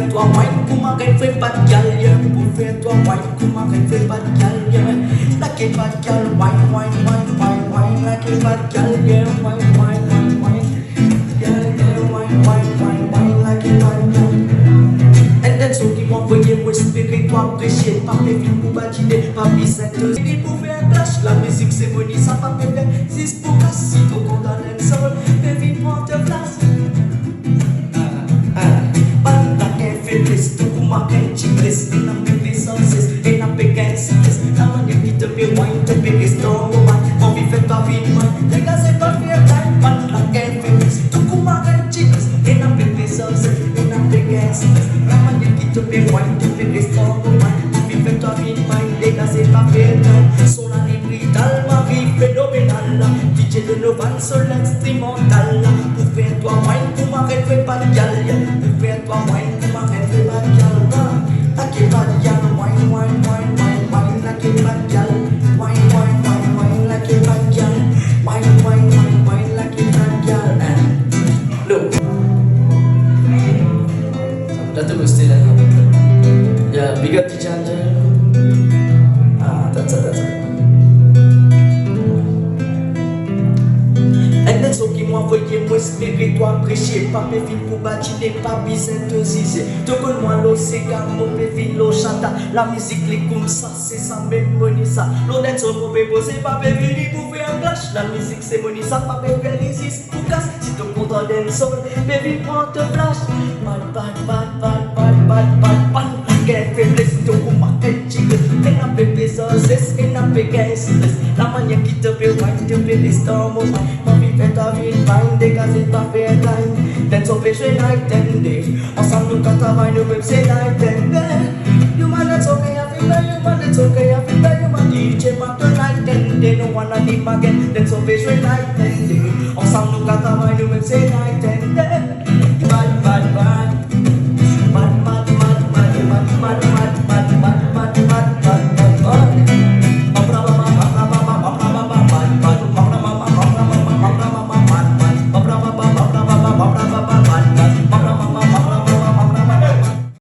toi wine, comment qu'elle fait pas de gal, pour faire toi wine, comment qu'elle fait pas de gal, la qui pas de gal, wine, wine, wine, wine, wine, la qui pas de gal, wine, wine, wine, wine, gal, wine, wine, wine, wine, la qui pas de gal. And then so qui m'envoyait moi espérer toi apprécier, par mes films pour bâtiner, par mes secteurs, il pour faire un clash, la musique c'est bonne, ça va me faire, si c'est pour casser, ton condamné le sol, mais vite moi te place. Chickless, and I'm big resources, and I'm big answers. I'm on your feet to be wine, to be strong woman. On vit fait pas vite, man. Les gars, c'est pas fair time, man. La can't fix. To come out and chickless, and I'm big resources, and I'm big answers. I'm on your feet to be wine, to be strong woman. On vit fait pas vite, man. Les gars, c'est pas fair time. Son année brutale, Marie phénoménale. DJ de Novan sur l'instrumental. Pour faire toi wine, pour m'arrêter pas de gal. Pour faire toi wine, pour m'arrêter pas de gal. Wine, wine, wine, wine, wine, like a bad gal. Wine, wine, wine, wine, like a bad gal. Wine, wine, wine, wine, like a bad gal. Look, that's the mistake. Yeah, big up the changer. That's it. And then so qui m'envoyait moi espérer toi apprécier, pas mes filles pour bâtiner, pas besoin de zizer. Tout le monde l'ose car mauvais filo chanta. La musique les comme ça, c'est ça même money ça. L'honnête son mauvais posé, pas venu pour faire un clash. La musique c'est money ça, pas faire résiste pour casse. Si ton content d'un sol, baby prends te flash. Bad, bad, bad, bad, bad, bad, bad, bad. Get faiblesse, ton combat est chic. T'es un peu besoin, c'est un peu gangster. La manière qui te fait wine, te fait des storms au mind. Fais ta vie fine, dégager ta fair time. Dancehall fait jouer night and day. Ensemble nous quand travail nous même c'est night and day. You man that's okay, I feel like you man that's okay, I feel like you man DJ man tonight and day. No one I need again. Dancehall fait jouer night and day. Ensemble nous quand travail nous même c'est night and day. Bad, bad, bad.